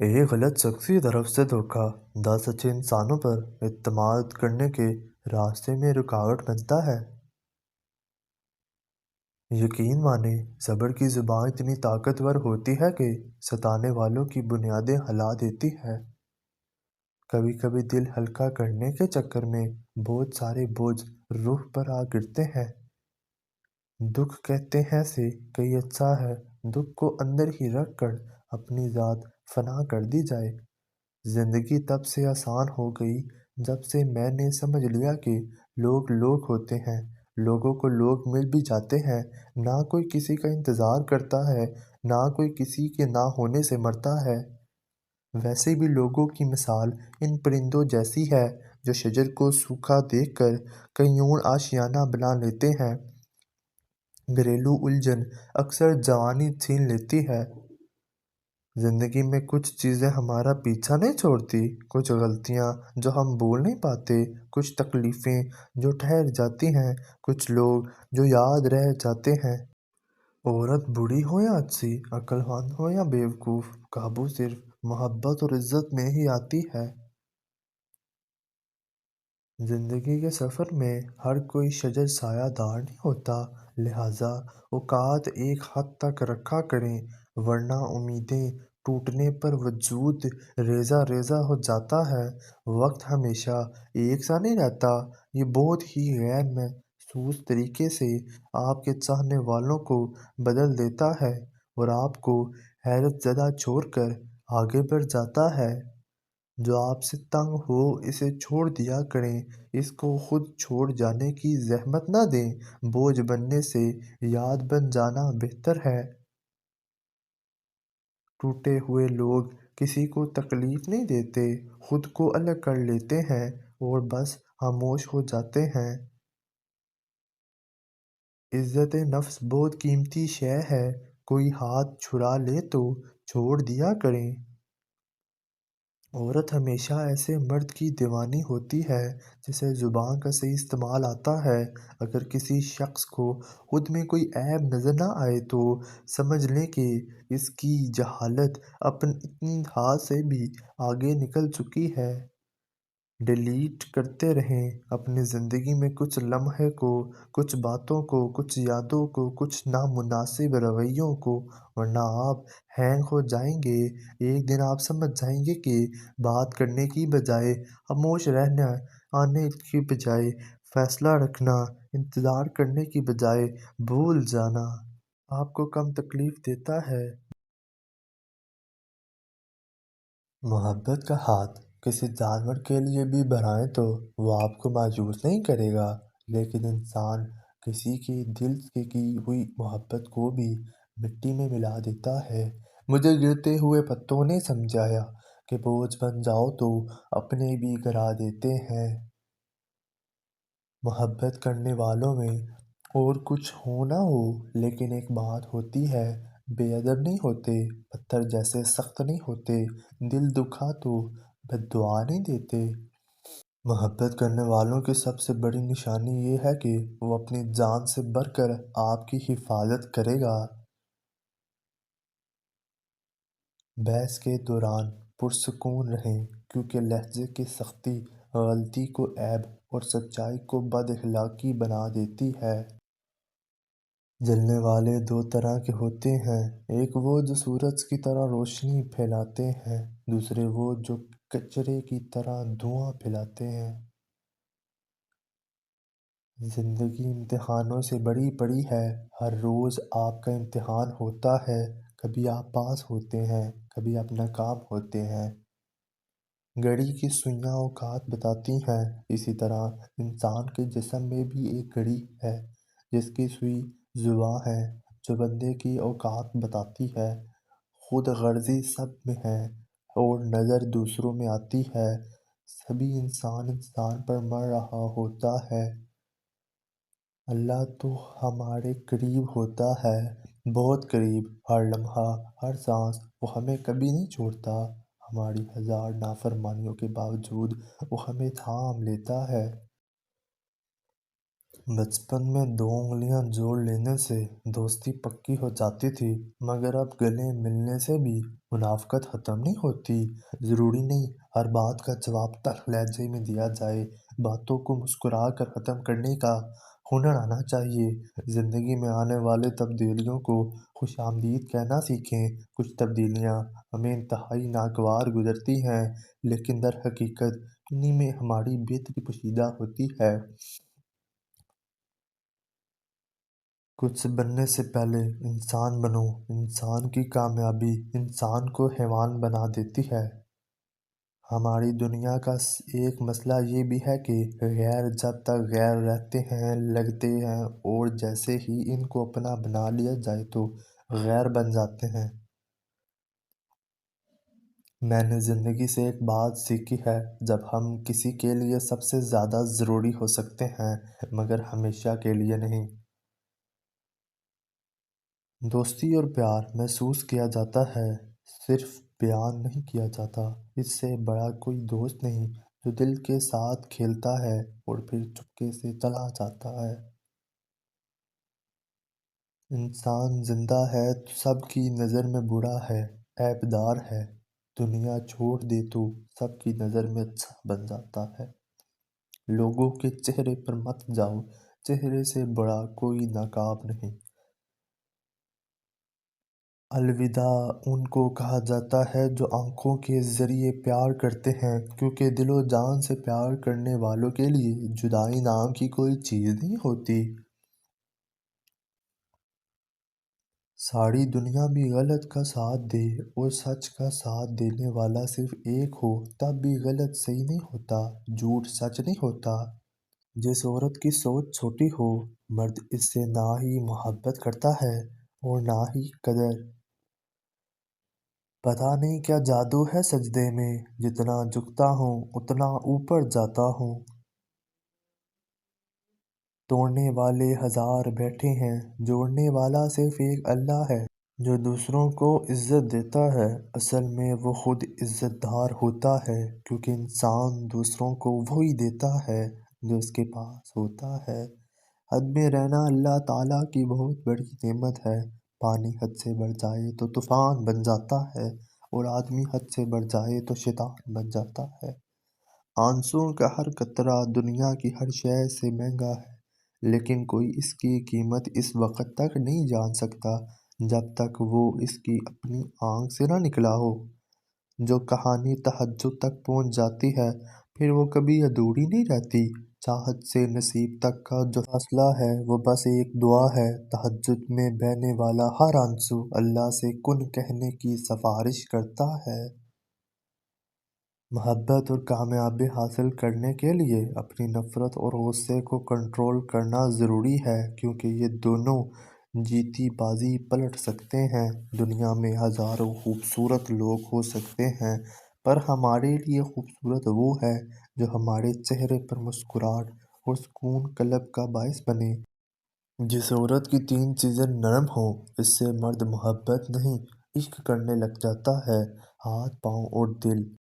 एक गलत शख्स की तरफ से धोखा 10 अच्छे इंसानों पर इत्मीनान करने के रास्ते में रुकावट बनता है। यकीन माने, सब्र की जुबान इतनी ताकतवर होती है कि सताने वालों की बुनियादें हिला देती है। कभी कभी दिल हल्का करने के चक्कर में बहुत सारे बोझ रूह पर आ गिरते हैं। दुख कहते हैं से कई अच्छा है दुख को अंदर ही रख कर अपनी ज़ात फना कर दी जाए। जिंदगी तब से आसान हो गई जब से मैंने समझ लिया कि लोग लोग होते हैं। लोगों को लोग मिल भी जाते हैं। ना कोई किसी का इंतज़ार करता है, ना कोई किसी के ना होने से मरता है। वैसे भी लोगों की मिसाल इन परिंदों जैसी है जो शजर को सूखा देखकर कयूं आशियाना बना लेते हैं। घरेलू उलझन अक्सर जवानी छीन लेती है। जिंदगी में कुछ चीजें हमारा पीछा नहीं छोड़ती, कुछ गलतियां जो हम भूल नहीं पाते, कुछ तकलीफें जो ठहर जाती हैं, कुछ लोग जो याद रह जाते हैं। औरत बूढ़ी हो या अच्छी, अक्लमंद हो या बेवकूफ, काबू सिर्फ मोहब्बत और इज्जत में ही आती है। जिंदगी के सफर में हर कोई शजर सायादार नहीं होता। लिहाजा औकात एक हद तक रखा करें, वरना उम्मीदें टूटने पर वजूद रेजा रेजा हो जाता है। वक्त हमेशा एक सा नहीं रहता। ये बहुत ही गैर महसूस तरीके से आपके चाहने वालों को बदल देता है और आपको हैरत ज़दा छोड़कर आगे बढ़ जाता है। जो आपसे तंग हो इसे छोड़ दिया करें, इसको खुद छोड़ जाने की ज़हमत ना दें। बोझ बनने से याद बन जाना बेहतर है। टूटे हुए लोग किसी को तकलीफ नहीं देते, खुद को अलग कर लेते हैं और बस खामोश हो जाते हैं। इज्जत नफ्स बहुत कीमती शय है, कोई हाथ छुरा ले तो छोड़ दिया करें। औरत हमेशा ऐसे मर्द की दीवानी होती है जिसे जुबान का सही इस्तेमाल आता है। अगर किसी शख्स को खुद में कोई ऐब नजर ना आए तो समझ लें कि इसकी जहालत अपनी इतनी हाथ से भी आगे निकल चुकी है। डिलीट करते रहें अपनी ज़िंदगी में कुछ लम्हे को, कुछ बातों को, कुछ यादों को, कुछ नामुनासिब रवैयों को, वरना आप हैंग हो जाएंगे। एक दिन आप समझ जाएंगे कि बात करने की बजाय खामोश रहना, आने की बजाय फैसला रखना, इंतज़ार करने की बजाय भूल जाना आपको कम तकलीफ देता है। मोहब्बत का हाथ किसी जानवर के लिए भी बढ़ाएं तो वो आपको मायूस नहीं करेगा, लेकिन इंसान किसी के दिल से की हुई मोहब्बत को भी मिट्टी में मिला देता है। मुझे गिरते हुए पत्तों ने समझाया कि बोझ बन जाओ तो अपने भी गिरा देते हैं। मोहब्बत करने वालों में और कुछ हो ना हो, लेकिन एक बात होती है, बेअदब नहीं होते, पत्थर जैसे सख्त नहीं होते, दिल दुखा तो बद्दुआ नहीं देते। मोहब्बत करने वालों की सबसे बड़ी निशानी ये है कि वो अपनी जान से बढ़कर आपकी हिफाजत करेगा। बहस के दौरान पुरसकून रहें, क्योंकि लहजे की सख्ती गलती को ऐब और सच्चाई को बदअखलाकी बना देती है। जलने वाले दो तरह के होते हैं, एक वो जो सूरज की तरह रोशनी फैलाते हैं, दूसरे वो जो कचरे की तरह धुआं फैलाते हैं। जिंदगी इम्तिहानों से बड़ी पड़ी है। हर रोज़ आपका इम्तिहान होता है। कभी आप पास होते हैं, कभी आप नाकाम होते हैं। घड़ी की सुइयां औकात बताती हैं, इसी तरह इंसान के जिस्म में भी एक घड़ी है जिसकी सुई जुबां है, जो बंदे की औकात बताती है। खुद गर्जी सब में है और नज़र दूसरों में आती है। सभी इंसान इंसान पर मर रहा होता है। अल्लाह तो हमारे करीब होता है, बहुत करीब, हर लम्हा, हर सांस वो हमें कभी नहीं छोड़ता। हमारी हजार नाफरमानियों के बावजूद वो हमें थाम लेता है। بچپن میں 2 انگلیاں جوڑ لینے سے دوستی پکی ہو جاتی تھی، مگر اب گلے ملنے سے بھی منافقت ختم نہیں ہوتی۔ ضروری نہیں ہر بات کا جواب تلخ لہجے میں دیا جائے، باتوں کو مسکرا کر ختم کرنے کا ہنر آنا چاہیے۔ زندگی میں آنے والی تبدیلیوں کو خوش آمدید کہنا سیکھیں۔ کچھ تبدیلیاں ہمیں انتہائی ناگوار گزرتی ہیں، لیکن در حقیقت انہی میں ہماری بہتری پوشیدہ ہوتی ہے۔ کچھ بننے سے پہلے انسان بنو۔ انسان کی کامیابی انسان کو حیوان بنا دیتی ہے۔ ہماری دنیا کا ایک مسئلہ یہ بھی ہے کہ غیر جب تک غیر رہتے ہیں، لگتے ہیں، اور جیسے ہی ان کو اپنا بنا لیا جائے تو غیر بن جاتے ہیں۔ میں نے زندگی سے ایک بات سیکھی ہے، جب ہم کسی کے لیے سب سے زیادہ ضروری ہو سکتے ہیں، مگر ہمیشہ کے لیے نہیں۔ دوستی اور پیار محسوس کیا جاتا ہے، صرف بیان نہیں کیا جاتا۔ اس سے بڑا کوئی دوست نہیں جو دل کے ساتھ کھیلتا ہے اور پھر چپکے سے چلا جاتا ہے۔ انسان زندہ ہے تو سب کی نظر میں برا ہے، عیبدار ہے۔ دنیا چھوڑ دے تو سب کی نظر میں اچھا بن جاتا ہے۔ لوگوں کے چہرے پر مت جاؤ، چہرے سے بڑا کوئی نقاب نہیں۔ الوداع ان کو کہا جاتا ہے جو آنکھوں کے ذریعے پیار کرتے ہیں، کیونکہ دل و جان سے پیار کرنے والوں کے لیے جدائی نام کی کوئی چیز نہیں ہوتی۔ ساری دنیا بھی غلط کا ساتھ دے اور سچ کا ساتھ دینے والا صرف ایک ہو، تب بھی غلط صحیح نہیں ہوتا، جھوٹ سچ نہیں ہوتا۔ جس عورت کی سوچ چھوٹی ہو، مرد اس سے نہ ہی محبت کرتا ہے اور نہ ہی قدر۔ پتہ نہیں کیا جادو ہے سجدے میں، جتنا جھکتا ہوں اتنا اوپر جاتا ہوں۔ توڑنے والے ہزار بیٹھے ہیں، جوڑنے والا صرف ایک اللہ ہے۔ جو دوسروں کو عزت دیتا ہے، اصل میں وہ خود عزت دار ہوتا ہے، کیونکہ انسان دوسروں کو وہی دیتا ہے جو اس کے پاس ہوتا ہے۔ حد میں رہنا اللہ تعالیٰ کی بہت بڑی نعمت ہے۔ پانی حد سے بڑھ جائے تو طوفان بن جاتا ہے، اور آدمی حد سے بڑھ جائے تو شیطان بن جاتا ہے۔ آنسوؤں کا ہر قطرہ دنیا کی ہر شے سے مہنگا ہے، لیکن کوئی اس کی قیمت اس وقت تک نہیں جان سکتا جب تک وہ اس کی اپنی آنکھ سے نہ نکلا ہو۔ جو کہانی تہجد تک پہنچ جاتی ہے، پھر وہ کبھی ادھوری نہیں رہتی۔ چاہت سے نصیب تک کا جو فاصلہ ہے وہ بس ایک دعا ہے۔ تہجد میں بہنے والا ہر آنسو اللہ سے کن کہنے کی سفارش کرتا ہے۔ محبت اور کامیابی حاصل کرنے کے لیے اپنی نفرت اور غصے کو کنٹرول کرنا ضروری ہے، کیونکہ یہ دونوں جیتی بازی پلٹ سکتے ہیں۔ دنیا میں ہزاروں خوبصورت لوگ ہو سکتے ہیں، پر ہمارے لیے خوبصورت وہ ہے جو ہمارے چہرے پر مسکراہٹ اور سکون قلب کا باعث بنے۔ جس عورت کی 3 چیزیں نرم ہوں، اس سے مرد محبت نہیں عشق کرنے لگ جاتا ہے، ہاتھ، پاؤں اور دل۔